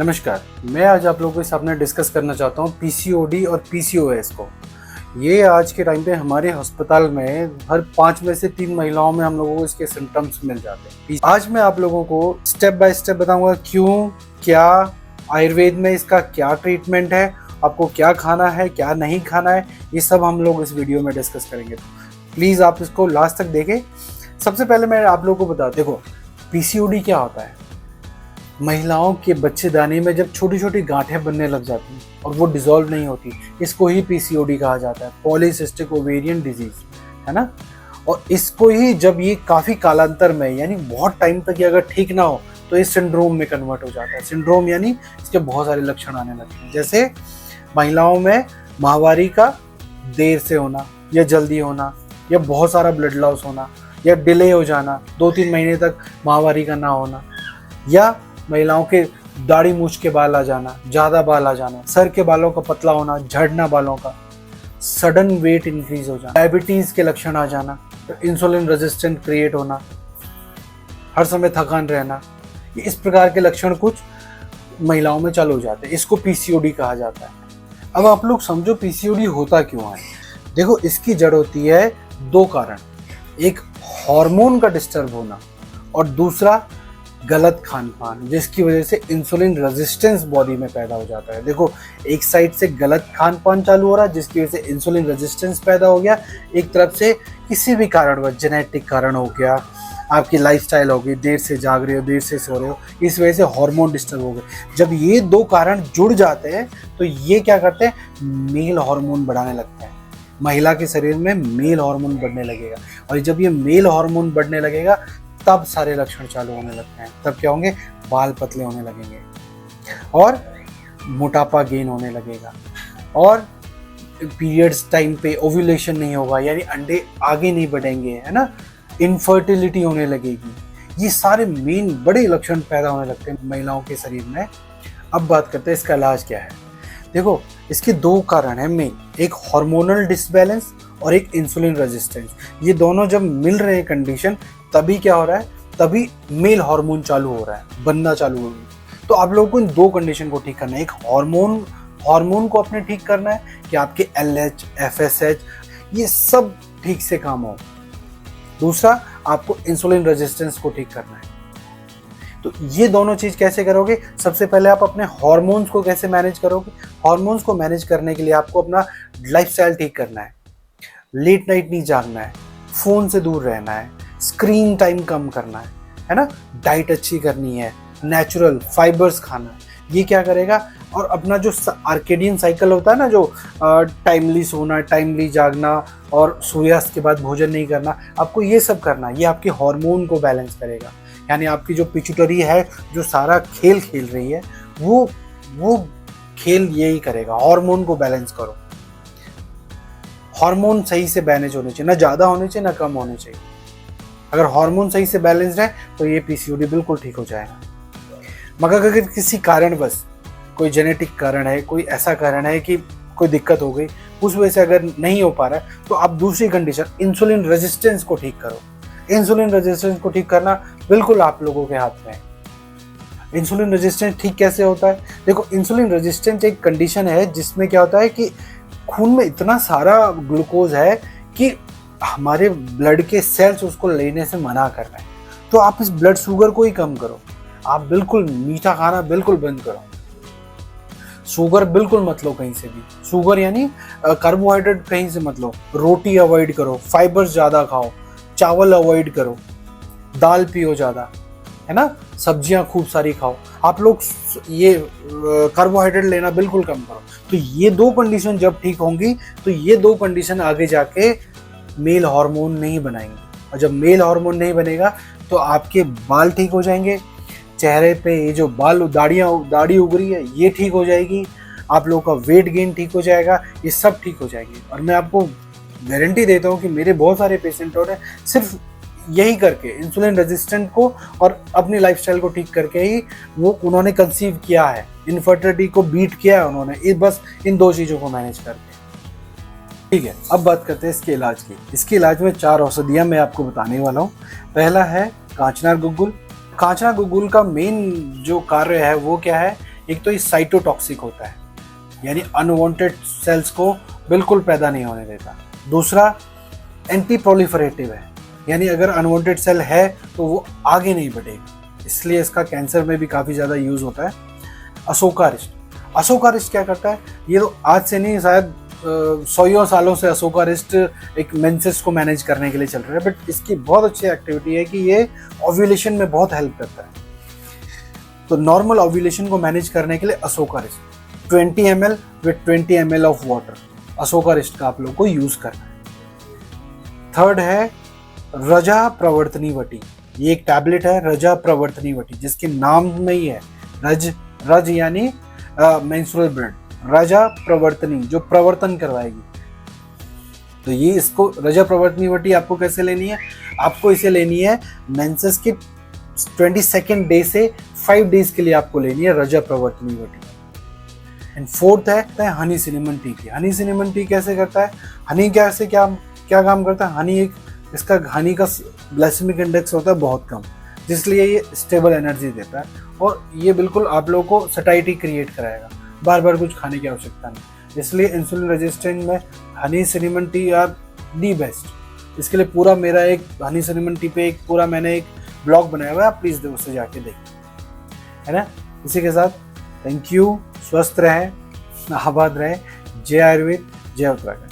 नमस्कार। मैं आज आप लोगों के सामने डिस्कस करना चाहता हूँ पीसीओडी और पीसीओएस को। ये आज के टाइम पे हमारे अस्पताल में हर 5 में से 3 महिलाओं में हम लोगों को इसके सिम्टम्स मिल जाते हैं। आज मैं आप लोगों को स्टेप बाय स्टेप बताऊंगा क्यों, क्या, आयुर्वेद में इसका क्या ट्रीटमेंट है, आपको क्या खाना है, क्या नहीं खाना है, ये सब हम लोग इस वीडियो में डिस्कस करेंगे। प्लीज़ आप इसको लास्ट तक देखें। सबसे पहले मैं आप लोगों को बता दूं, देखो पीसीओडी क्या होता है। महिलाओं के बच्चेदानी में जब छोटी छोटी गांठें बनने लग जाती हैं और वो डिसॉल्व नहीं होती, इसको ही पीसीओडी कहा जाता है, पॉलीसिस्टिक ओवेरियन डिजीज, है ना। और इसको ही जब ये काफ़ी कालांतर में यानी बहुत टाइम तक ये अगर ठीक ना हो तो ये सिंड्रोम में कन्वर्ट हो जाता है। सिंड्रोम यानी इसके बहुत सारे लक्षण आने लगते हैं, जैसे महिलाओं में माहवारी का देर से होना या जल्दी होना, या बहुत सारा ब्लड लॉस होना, या डिले हो जाना, 2-3 महीने तक माहवारी का ना होना, या महिलाओं के दाढ़ी मूछ के बाल आ जाना, ज़्यादा बाल आ जाना, सर के बालों का पतला होना, झड़ना बालों का, सडन वेट इंक्रीज हो जाना, डायबिटीज़ के लक्षण आ जाना, इंसुलिन रेजिस्टेंट क्रिएट होना, हर समय थकान रहना, ये इस प्रकार के लक्षण कुछ महिलाओं में चालू हो जाते हैं। इसको पीसीओडी कहा जाता है। अब आप लोग समझो पीसीओडी होता क्यों है। देखो इसकी जड़ होती है 2 कारण, एक हार्मोन का डिस्टर्ब होना और दूसरा गलत खान पान, जिसकी वजह से इंसुलिन रेजिस्टेंस बॉडी में पैदा हो जाता है। देखो एक साइड से गलत खान पान चालू हो रहा है जिसकी वजह से इंसुलिन रेजिस्टेंस पैदा हो गया, एक तरफ से किसी भी कारण, जेनेटिक कारण हो गया, आपकी लाइफस्टाइल हो गई, देर से जाग रहे हो, देर से सो रहे हो, इस वजह से हार्मोन डिस्टर्ब हो गए। जब ये 2 कारण जुड़ जाते हैं तो ये क्या करते हैं, मेल हार्मोन बढ़ाने लगते हैं। महिला के शरीर में मेल हार्मोन बढ़ने लगेगा, और जब ये मेल हार्मोन बढ़ने लगेगा तब सारे लक्षण चालू होने लगते हैं। तब क्या होंगे, बाल पतले होने लगेंगे और मोटापा गेन होने लगेगा, और पीरियड्स टाइम पे ओव्यूलेशन नहीं होगा, यानी अंडे आगे नहीं बढ़ेंगे, है ना, इनफर्टिलिटी होने लगेगी। ये सारे मेन बड़े लक्षण पैदा होने लगते हैं महिलाओं के शरीर में। अब बात करते हैं इसका इलाज क्या है। देखो इसके 2 कारण हैं मेन, एक हार्मोनल डिसबैलेंस और एक इंसुलिन रेजिस्टेंस। ये दोनों जब मिल रहे हैं कंडीशन, तभी क्या हो रहा है, तभी मेल हार्मोन चालू हो रहा है, बनना चालू हो रही है। तो आप लोगों को इन 2 कंडीशन को ठीक करना है। एक हार्मोन को अपने ठीक करना है कि आपके LH, FSH ये सब ठीक से काम हो। दूसरा आपको इंसुलिन रेजिस्टेंस को ठीक करना है। तो ये दोनों चीज कैसे करोगे, सबसे पहले आप अपने हार्मोन्स को कैसे मैनेज करोगे। हार्मोन्स को मैनेज करने के लिए आपको अपना लाइफस्टाइल ठीक करना है, लेट नाइट नहीं जागना है, फोन से दूर रहना है, स्क्रीन टाइम कम करना है ना, डाइट अच्छी करनी है, नेचुरल फाइबर्स खाना है। ये क्या करेगा, और अपना जो आर्केडियन साइकिल होता है ना, जो टाइमली सोना, टाइमली जागना और सूर्यास्त के बाद भोजन नहीं करना, आपको ये सब करना है। ये आपके हार्मोन को बैलेंस करेगा, यानी आपकी जो पिट्यूटरी है जो सारा खेल खेल रही है वो खेल यही करेगा, हार्मोन को बैलेंस करो। हार्मोन सही से मैनेज होने चाहिए, ना ज़्यादा होने चाहिए ना कम होने चाहिए। अगर हार्मोन सही से बैलेंस्ड है तो ये पीसीओडी बिल्कुल ठीक हो जाएगा। मगर अगर किसी कारणवश, कोई जेनेटिक कारण है, कोई ऐसा कारण है कि कोई दिक्कत हो गई, उस वजह से अगर नहीं हो पा रहा है, तो आप दूसरी कंडीशन इंसुलिन रेजिस्टेंस को ठीक करो। इंसुलिन रेजिस्टेंस को ठीक करना बिल्कुल आप लोगों के हाथ में है। इंसुलिन रेजिस्टेंस ठीक कैसे होता है, देखो इंसुलिन रेजिस्टेंस एक कंडीशन है जिसमें क्या होता है कि खून में इतना सारा ग्लूकोज है कि हमारे ब्लड के सेल्स उसको लेने से मना कर रहे हैं। तो आप इस ब्लड शुगर को ही कम करो। आप बिल्कुल मीठा खाना बिल्कुल बंद करो, शुगर बिल्कुल मत लो कहीं से भी। शुगर यानी कार्बोहाइड्रेट कहीं से मत लो, रोटी अवॉइड करो, फाइबर्स ज़्यादा खाओ, चावल अवॉइड करो, दाल पियो ज़्यादा, है ना, सब्जियां खूब सारी खाओ। आप लोग ये कार्बोहाइड्रेट लेना बिल्कुल कम करो। तो ये 2 कंडीशन जब ठीक होंगी तो ये 2 कंडीशन आगे जाके मेल हार्मोन नहीं बनाएंगे, और जब मेल हार्मोन नहीं बनेगा तो आपके बाल ठीक हो जाएंगे, चेहरे पे ये जो दाढ़ी उग रही है ये ठीक हो जाएगी, आप लोगों का वेट गेन ठीक हो जाएगा, ये सब ठीक हो जाएगी। और मैं आपको गारंटी देता हूँ कि मेरे बहुत सारे पेशेंटों ने सिर्फ यही करके, इंसुलिन रेजिस्टेंट को और अपनी लाइफस्टाइल को ठीक करके ही उन्होंने कंसीव किया है, इनफर्टिलिटी को बीट किया है उन्होंने, बस इन 2 चीज़ों को मैनेज करके। ठीक है, अब बात करते हैं इसके इलाज की। इसके इलाज में 4 औषधियाँ मैं आपको बताने वाला हूँ। पहला है कांचनार गुग्गुल। कांचनार गुग्गुल का मेन जो कार्य है वो क्या है, एक तो ये साइटोटॉक्सिक होता है, यानी अनवांटेड सेल्स को बिल्कुल पैदा नहीं होने देता। दूसरा एंटी प्रोलिफरेटिव है, यानी अगर अनवांटेड सेल है तो वो आगे नहीं बढ़ेगा, इसलिए इसका कैंसर में भी काफ़ी ज़्यादा यूज़ होता है। अशोकारिस्ट, अशोकारिस्ट क्या करता है, ये तो आज से नहीं, शायद 100 सालों से अशोकारिस्ट एक मेंसेस को मैनेज करने के लिए चल रहा है, बट इसकी बहुत अच्छी एक्टिविटी है कि ये ओव्यूलेशन में बहुत हेल्प करता है। तो नॉर्मल ओव्यूलेशन को मैनेज करने के लिए Ashokarishta 20 ml with 20 ml of water, Ashokarishta का आप लोग को यूज़ करना है। थर्ड है रजा प्रवर्तनी वटी, ये एक टैबलेट है रजा प्रवर्तनी वटी, जिसके नाम में ही है रज यानी मेंस्ट्रुअल ब्लड, रजा प्रवर्तनी जो प्रवर्तन करवाएगी। तो ये इसको रजा प्रवर्तनी वटी आपको कैसे लेनी है, आपको इसे लेनी है मेंसेस के 22nd डे से 5 डेज के लिए आपको लेनी है रजा प्रवर्तनी वटी। एंड फोर्थ है हनी सिनेमन टी की। हनी सिनेमन टी कैसे करता है, हनी कैसे क्या काम करता है, हनी हनी का ग्लाइसेमिक इंडेक्स होता है बहुत कम, जिसलिए ये स्टेबल एनर्जी देता है और ये बिल्कुल आप लोगों को सटाइटी क्रिएट कराएगा, बार बार कुछ खाने की आवश्यकता नहीं। इसलिए इंसुलिन रेजिस्टेंट में honey cinnamon tea are the best. इसके लिए पूरा मेरा एक हनी सिनेमन टी पे एक पूरा मैंने एक ब्लॉग बनाया हुआ है, आप प्लीज़ उससे जाके देखें, है ना। इसी के साथ थैंक यू, स्वस्थ रहें, आबाद रहें, जय आयुर्वेद, जय उत्तराखंड।